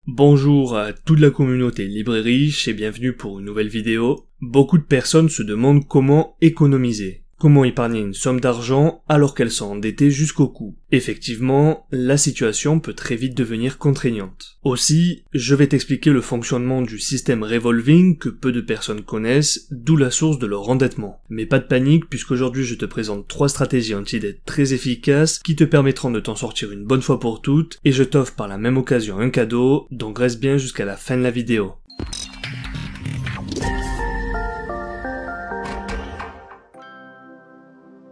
Bonjour à toute la communauté LibraiRiche et bienvenue pour une nouvelle vidéo. Beaucoup de personnes se demandent comment économiser. Comment épargner une somme d'argent alors qu'elles sont endettées jusqu'au cou. Effectivement, la situation peut très vite devenir contraignante. Aussi, je vais t'expliquer le fonctionnement du système revolving que peu de personnes connaissent, d'où la source de leur endettement. Mais pas de panique puisqu'aujourd'hui je te présente 3 stratégies anti-dette très efficaces qui te permettront de t'en sortir une bonne fois pour toutes et je t'offre par la même occasion un cadeau, donc reste bien jusqu'à la fin de la vidéo.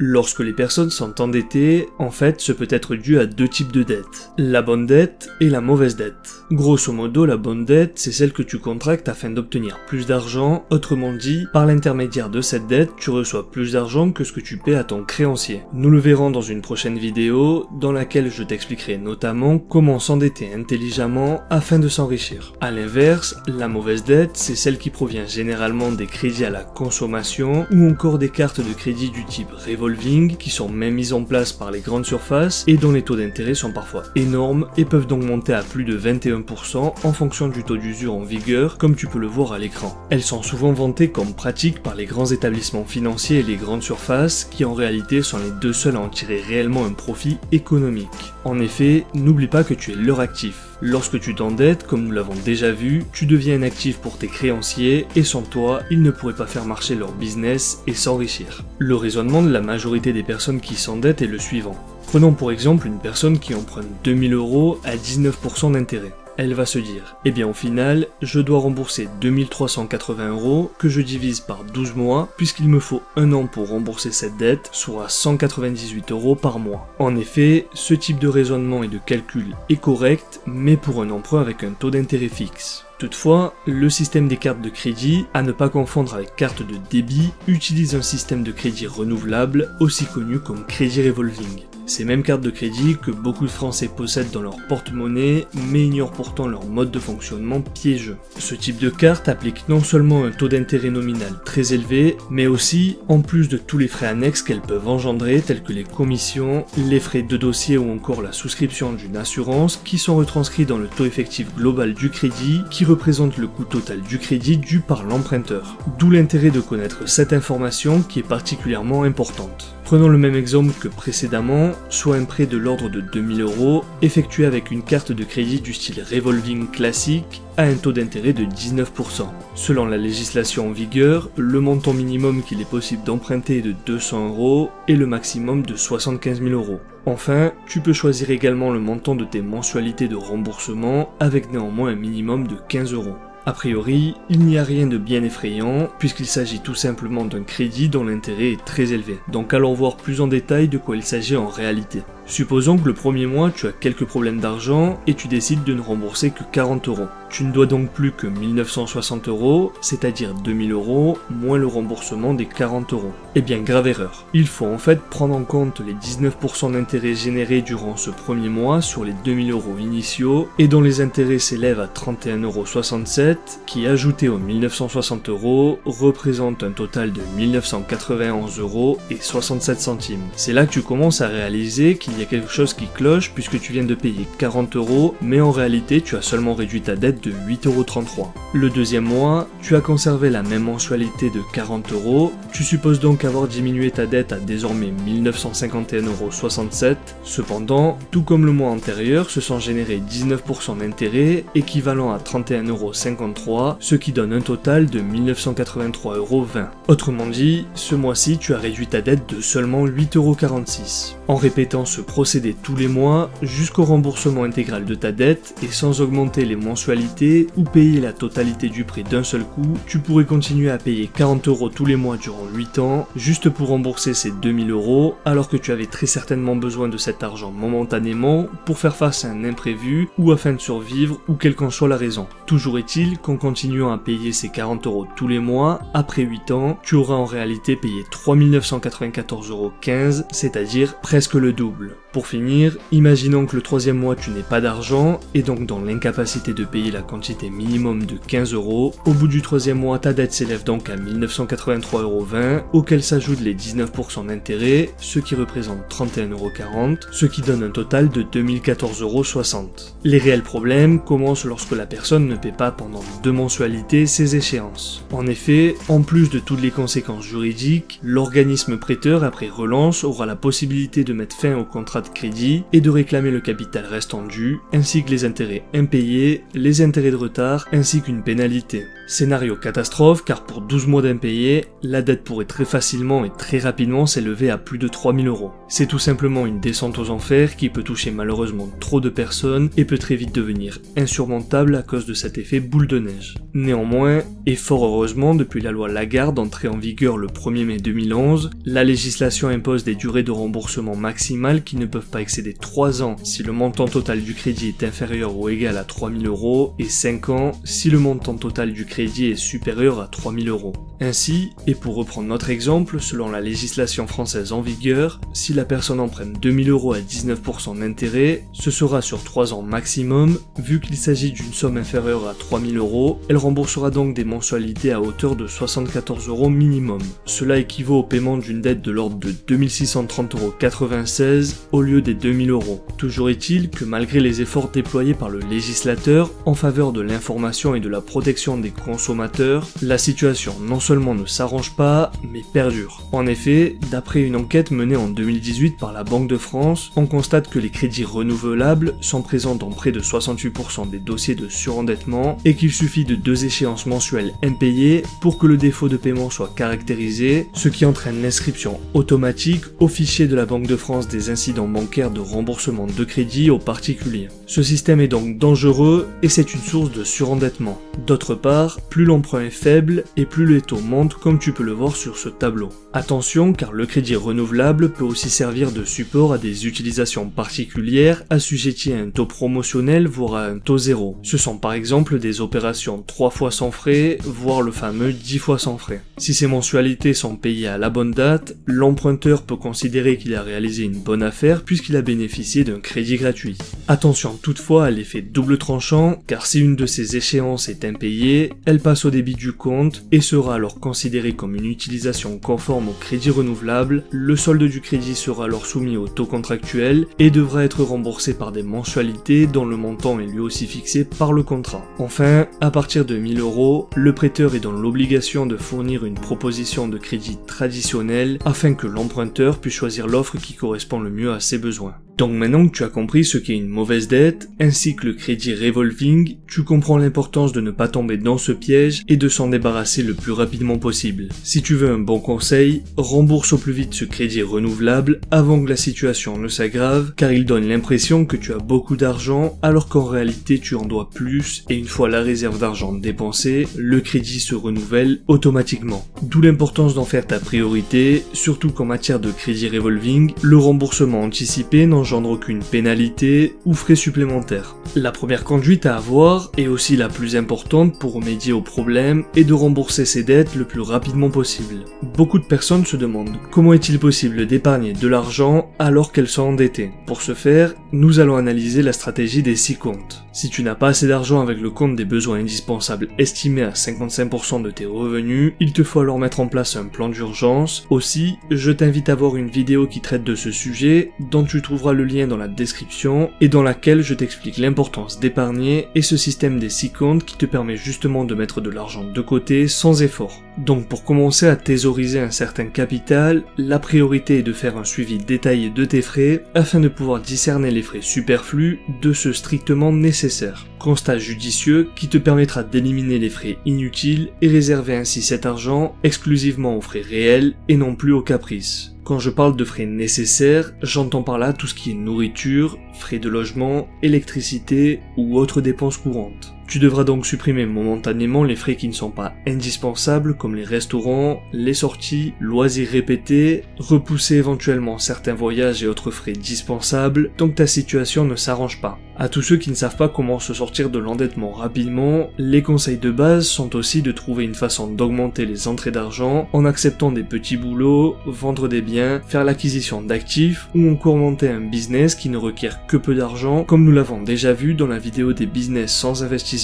Lorsque les personnes sont endettées, en fait, ce peut être dû à 2 types de dettes. La bonne dette et la mauvaise dette. Grosso modo, la bonne dette, c'est celle que tu contractes afin d'obtenir plus d'argent, autrement dit, par l'intermédiaire de cette dette, tu reçois plus d'argent que ce que tu paies à ton créancier. Nous le verrons dans une prochaine vidéo, dans laquelle je t'expliquerai notamment comment s'endetter intelligemment afin de s'enrichir. A l'inverse, la mauvaise dette, c'est celle qui provient généralement des crédits à la consommation ou encore des cartes de crédit du type revolving qui sont même mises en place par les grandes surfaces et dont les taux d'intérêt sont parfois énormes et peuvent donc monter à plus de 21% en fonction du taux d'usure en vigueur comme tu peux le voir à l'écran. Elles sont souvent vantées comme pratiques par les grands établissements financiers et les grandes surfaces qui en réalité sont les 2 seuls à en tirer réellement un profit économique. En effet, n'oublie pas que tu es leur actif. Lorsque tu t'endettes, comme nous l'avons déjà vu, tu deviens un actif pour tes créanciers et sans toi, ils ne pourraient pas faire marcher leur business et s'enrichir. Le raisonnement de la majorité des personnes qui s'endettent est le suivant. Prenons pour exemple une personne qui emprunte 2000 € à 19% d'intérêt. Elle va se dire, eh bien au final, je dois rembourser 2380 € que je divise par 12 mois puisqu'il me faut 1 an pour rembourser cette dette, soit 198 € par mois. En effet, ce type de raisonnement et de calcul est correct, mais pour un emprunt avec un taux d'intérêt fixe. Toutefois, le système des cartes de crédit, à ne pas confondre avec carte de débit, utilise un système de crédit renouvelable, aussi connu comme crédit revolving. Ces mêmes cartes de crédit que beaucoup de Français possèdent dans leur porte-monnaie, mais ignorent pourtant leur mode de fonctionnement piégeux. Ce type de carte applique non seulement un taux d'intérêt nominal très élevé, mais aussi, en plus de tous les frais annexes qu'elles peuvent engendrer, tels que les commissions, les frais de dossier ou encore la souscription d'une assurance, qui sont retranscrits dans le taux effectif global du crédit, qui représente le coût total du crédit dû par l'emprunteur. D'où l'intérêt de connaître cette information qui est particulièrement importante. Prenons le même exemple que précédemment, soit un prêt de l'ordre de 2000 € effectué avec une carte de crédit du style revolving classique à un taux d'intérêt de 19%. Selon la législation en vigueur, le montant minimum qu'il est possible d'emprunter est de 200 € et le maximum de 75 000 €. Enfin, tu peux choisir également le montant de tes mensualités de remboursement avec néanmoins un minimum de 15 €. A priori, il n'y a rien de bien effrayant, puisqu'il s'agit tout simplement d'un crédit dont l'intérêt est très élevé. Donc allons voir plus en détail de quoi il s'agit en réalité. Supposons que le premier mois, tu as quelques problèmes d'argent et tu décides de ne rembourser que 40 €. Tu ne dois donc plus que 1960 €, c'est-à-dire 2000 € moins le remboursement des 40 €. Eh bien, grave erreur. Il faut en fait prendre en compte les 19% d'intérêts générés durant ce premier mois sur les 2000 € initiaux et dont les intérêts s'élèvent à 31,67 €, qui ajouté aux 1960 € représente un total de 1991,67 €. C'est là que tu commences à réaliser qu'il y a quelque chose qui cloche puisque tu viens de payer 40 €, mais en réalité tu as seulement réduit ta dette de 8,33 €. Le deuxième mois, tu as conservé la même mensualité de 40 €, tu supposes donc avoir diminué ta dette à désormais 1951,67 €, cependant, tout comme le mois antérieur, se sont générés 19% d'intérêt équivalent à 31,53 €, ce qui donne un total de 1983,20 €. Autrement dit, ce mois-ci tu as réduit ta dette de seulement 8,46 €. En répétant ce procédé tous les mois jusqu'au remboursement intégral de ta dette et sans augmenter les mensualités ou payer la totalité du prêt d'un seul coup, tu pourrais continuer à payer 40 € tous les mois durant 8 ans juste pour rembourser ces 2000 € alors que tu avais très certainement besoin de cet argent momentanément pour faire face à un imprévu ou afin de survivre ou quelle qu'en soit la raison. Toujours est-il qu'en continuant à payer ces 40 € tous les mois, après 8 ans, tu auras en réalité payé 3994,15 €, c'est-à-dire presque le double. cool. Pour finir, imaginons que le troisième mois tu n'aies pas d'argent et donc dans l'incapacité de payer la quantité minimum de 15 €. Au bout du troisième mois, ta dette s'élève donc à 1983,20 €, auquel s'ajoutent les 19% d'intérêt, ce qui représente 31,40 €, ce qui donne un total de 2014,60 €. Les réels problèmes commencent lorsque la personne ne paie pas pendant 2 mensualités ses échéances. En effet, en plus de toutes les conséquences juridiques, l'organisme prêteur après relance aura la possibilité de mettre fin au contrat de crédit et de réclamer le capital restant dû, ainsi que les intérêts impayés, les intérêts de retard, ainsi qu'une pénalité. Scénario catastrophe, car pour 12 mois d'impayés, la dette pourrait très facilement et très rapidement s'élever à plus de 3000 €. C'est tout simplement une descente aux enfers qui peut toucher malheureusement trop de personnes et peut très vite devenir insurmontable à cause de cet effet boule de neige. Néanmoins, et fort heureusement, depuis la loi Lagarde entrée en vigueur le 1er mai 2011, la législation impose des durées de remboursement maximales qui ne peuvent pas excéder 3 ans si le montant total du crédit est inférieur ou égal à 3000 € et 5 ans si le montant total du crédit est supérieur à 3000 €. Ainsi, et pour reprendre notre exemple, selon la législation française en vigueur, si la personne emprunte 2000 € à 19% d'intérêt, ce sera sur 3 ans maximum, vu qu'il s'agit d'une somme inférieure à 3000 €, elle remboursera donc des mensualités à hauteur de 74 € minimum. Cela équivaut au paiement d'une dette de l'ordre de 2630,96 € au lieu des 2000 €. Toujours est-il que malgré les efforts déployés par le législateur en faveur de l'information et de la protection des consommateurs, la situation non seulement ne s'arrange pas, mais perdure. En effet, d'après une enquête menée en 2018 par la Banque de France, on constate que les crédits renouvelables sont présents dans près de 68% des dossiers de surendettement et qu'il suffit de 2 échéances mensuelles impayées pour que le défaut de paiement soit caractérisé, ce qui entraîne l'inscription automatique au fichier de la Banque de France des incidents bancaires de remboursement de crédit aux particuliers. Ce système est donc dangereux et c'est une source de surendettement. D'autre part, plus l'emprunt est faible et plus les taux montent comme tu peux le voir sur ce tableau. Attention, car le crédit renouvelable peut aussi servir de support à des utilisations particulières assujetties à un taux promotionnel voire à un taux zéro. Ce sont par exemple des opérations 3 fois sans frais, voire le fameux 10 fois sans frais. Si ces mensualités sont payées à la bonne date, l'emprunteur peut considérer qu'il a réalisé une bonne affaire puisqu'il a bénéficié d'un crédit gratuit. Attention toutefois à l'effet double tranchant, car si une de ces échéances est impayée, elle passe au débit du compte et sera alors considérée comme une utilisation conforme au crédit renouvelable. Le solde du crédit sera alors soumis au taux contractuel et devra être remboursé par des mensualités dont le montant est lui aussi fixé par le contrat. Enfin, à partir de 1000 €, le prêteur est dans l'obligation de fournir une proposition de crédit traditionnelle afin que l'emprunteur puisse choisir l'offre qui correspond le mieux à ses besoins. Donc maintenant que tu as compris ce qu'est une mauvaise dette, ainsi que le crédit revolving, tu comprends l'importance de ne pas tomber dans ce piège et de s'en débarrasser le plus rapidement possible. Si tu veux un bon conseil, rembourse au plus vite ce crédit renouvelable avant que la situation ne s'aggrave, car il donne l'impression que tu as beaucoup d'argent alors qu'en réalité tu en dois plus et une fois la réserve d'argent dépensée, le crédit se renouvelle automatiquement. D'où l'importance d'en faire ta priorité, surtout qu'en matière de crédit revolving, le remboursement anticipé n'engendre aucune pénalité ou frais supplémentaires. La première conduite à avoir, et aussi la plus importante pour remédier au problème, est de rembourser ses dettes le plus rapidement possible. Beaucoup de personnes se demandent comment est-il possible d'épargner de l'argent alors qu'elles sont endettées. Pour ce faire, nous allons analyser la stratégie des 6 comptes. Si tu n'as pas assez d'argent avec le compte des besoins indispensables estimé à 55% de tes revenus, il te faut alors mettre en place un plan d'urgence. Aussi, je t'invite à voir une vidéo qui traite de ce sujet, dont tu trouveras le lien dans la description, et dans laquelle je t'explique l'importance d'épargner et ce système des 6 comptes qui te permet justement de mettre de l'argent de côté sans effort. Donc pour commencer à thésauriser un certain capital, la priorité est de faire un suivi détaillé de tes frais afin de pouvoir discerner les frais superflus de ceux strictement nécessaires. Constat judicieux qui te permettra d'éliminer les frais inutiles et réserver ainsi cet argent exclusivement aux frais réels et non plus aux caprices. Quand je parle de frais nécessaires, j'entends par là tout ce qui est nourriture, frais de logement, électricité ou autres dépenses courantes. Tu devras donc supprimer momentanément les frais qui ne sont pas indispensables comme les restaurants, les sorties, loisirs répétés, repousser éventuellement certains voyages et autres frais dispensables tant que ta situation ne s'arrange pas. À tous ceux qui ne savent pas comment se sortir de l'endettement rapidement, les conseils de base sont aussi de trouver une façon d'augmenter les entrées d'argent en acceptant des petits boulots, vendre des biens, faire l'acquisition d'actifs ou encore monter un business qui ne requiert que peu d'argent comme nous l'avons déjà vu dans la vidéo des business sans investissement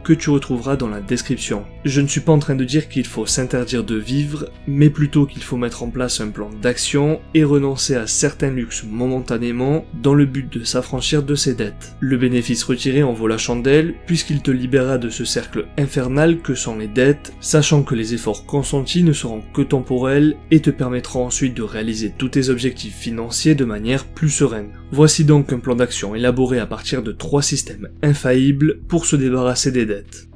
que tu retrouveras dans la description. Je ne suis pas en train de dire qu'il faut s'interdire de vivre, mais plutôt qu'il faut mettre en place un plan d'action et renoncer à certains luxes momentanément dans le but de s'affranchir de ses dettes. Le bénéfice retiré en vaut la chandelle puisqu'il te libérera de ce cercle infernal que sont les dettes, sachant que les efforts consentis ne seront que temporels et te permettront ensuite de réaliser tous tes objectifs financiers de manière plus sereine. Voici donc un plan d'action élaboré à partir de 3 systèmes infaillibles pour se débarrasser des dettes.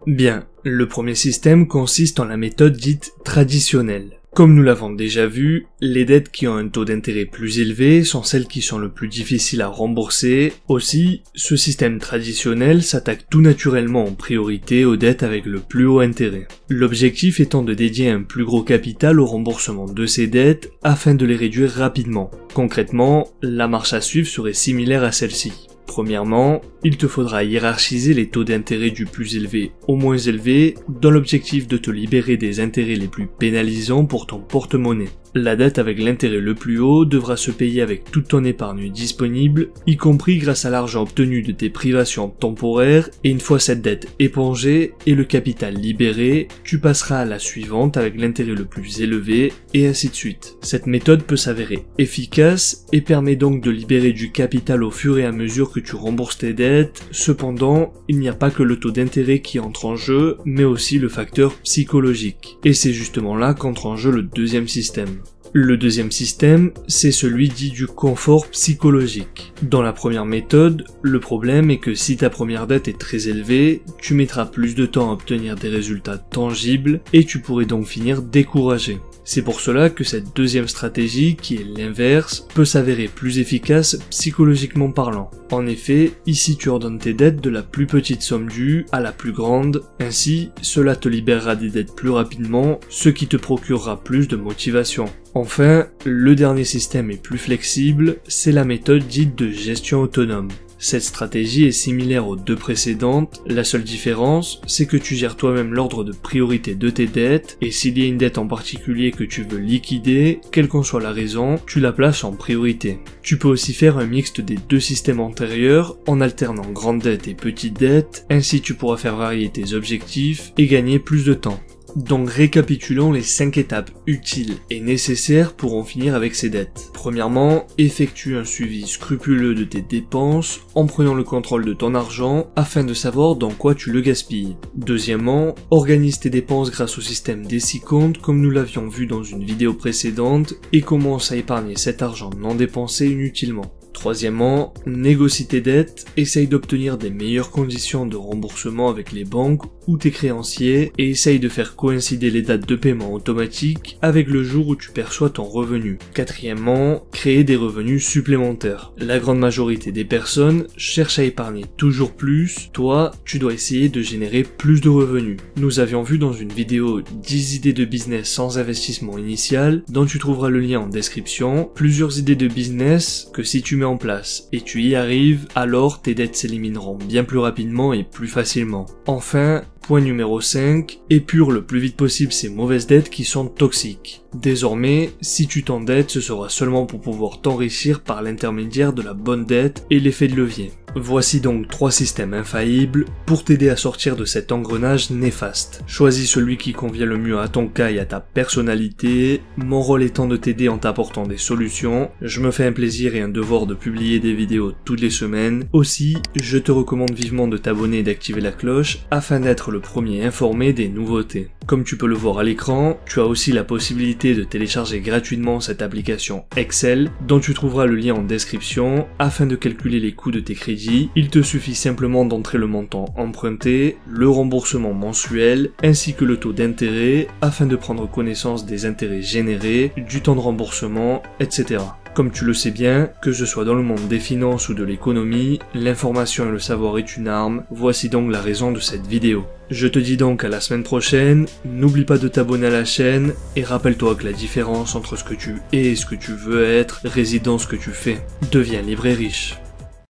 Bien, le premier système consiste en la méthode dite traditionnelle. Comme nous l'avons déjà vu, les dettes qui ont un taux d'intérêt plus élevé sont celles qui sont le plus difficiles à rembourser. Aussi, ce système traditionnel s'attaque tout naturellement en priorité aux dettes avec le plus haut intérêt. L'objectif étant de dédier un plus gros capital au remboursement de ces dettes afin de les réduire rapidement. Concrètement, la marche à suivre serait similaire à celle-ci. Premièrement, il te faudra hiérarchiser les taux d'intérêt du plus élevé au moins élevé dans l'objectif de te libérer des intérêts les plus pénalisants pour ton porte-monnaie. La dette avec l'intérêt le plus haut devra se payer avec toute ton épargne disponible, y compris grâce à l'argent obtenu de tes privations temporaires, et une fois cette dette épongée et le capital libéré, tu passeras à la suivante avec l'intérêt le plus élevé, et ainsi de suite. Cette méthode peut s'avérer efficace et permet donc de libérer du capital au fur et à mesure que tu rembourses tes dettes. Cependant, il n'y a pas que le taux d'intérêt qui entre en jeu, mais aussi le facteur psychologique. Et c'est justement là qu'entre en jeu le deuxième système. Le deuxième système, c'est celui dit du confort psychologique. Dans la première méthode, le problème est que si ta première dette est très élevée, tu mettras plus de temps à obtenir des résultats tangibles et tu pourrais donc finir découragé. C'est pour cela que cette deuxième stratégie, qui est l'inverse, peut s'avérer plus efficace psychologiquement parlant. En effet, ici tu ordonnes tes dettes de la plus petite somme due à la plus grande, ainsi cela te libérera des dettes plus rapidement, ce qui te procurera plus de motivation. Enfin, le dernier système est plus flexible, c'est la méthode dite de gestion autonome. Cette stratégie est similaire aux deux précédentes, la seule différence, c'est que tu gères toi-même l'ordre de priorité de tes dettes, et s'il y a une dette en particulier que tu veux liquider, quelle qu'en soit la raison, tu la places en priorité. Tu peux aussi faire un mixte des deux systèmes antérieurs, en alternant grande dette et petite dette, ainsi tu pourras faire varier tes objectifs et gagner plus de temps. Donc récapitulons les 5 étapes utiles et nécessaires pour en finir avec ces dettes. Premièrement, effectue un suivi scrupuleux de tes dépenses en prenant le contrôle de ton argent afin de savoir dans quoi tu le gaspilles. Deuxièmement, organise tes dépenses grâce au système des 6 comptes comme nous l'avions vu dans une vidéo précédente et commence à épargner cet argent non dépensé inutilement. Troisièmement, négocie tes dettes, essaye d'obtenir des meilleures conditions de remboursement avec les banques ou tes créanciers et essaye de faire coïncider les dates de paiement automatiques avec le jour où tu perçois ton revenu. Quatrièmement, créer des revenus supplémentaires. La grande majorité des personnes cherchent à épargner toujours plus, toi, tu dois essayer de générer plus de revenus. Nous avions vu dans une vidéo 10 idées de business sans investissement initial, dont tu trouveras le lien en description, plusieurs idées de business que si tu mets en place et tu y arrives, alors tes dettes s'élimineront bien plus rapidement et plus facilement. Enfin, point numéro 5, épure le plus vite possible ces mauvaises dettes qui sont toxiques. Désormais, si tu t'endettes, ce sera seulement pour pouvoir t'enrichir par l'intermédiaire de la bonne dette et l'effet de levier. Voici donc 3 systèmes infaillibles pour t'aider à sortir de cet engrenage néfaste. Choisis celui qui convient le mieux à ton cas et à ta personnalité, mon rôle étant de t'aider en t'apportant des solutions. Je me fais un plaisir et un devoir de publier des vidéos toutes les semaines. Aussi, je te recommande vivement de t'abonner et d'activer la cloche afin d'être le premier informé des nouveautés. Comme tu peux le voir à l'écran, tu as aussi la possibilité de télécharger gratuitement cette application Excel dont tu trouveras le lien en description afin de calculer les coûts de tes crédits. Il te suffit simplement d'entrer le montant emprunté, le remboursement mensuel ainsi que le taux d'intérêt afin de prendre connaissance des intérêts générés, du temps de remboursement, etc. Comme tu le sais bien, que ce soit dans le monde des finances ou de l'économie, l'information et le savoir est une arme, voici donc la raison de cette vidéo. Je te dis donc à la semaine prochaine, n'oublie pas de t'abonner à la chaîne, et rappelle-toi que la différence entre ce que tu es et ce que tu veux être réside dans ce que tu fais. Deviens libre et riche.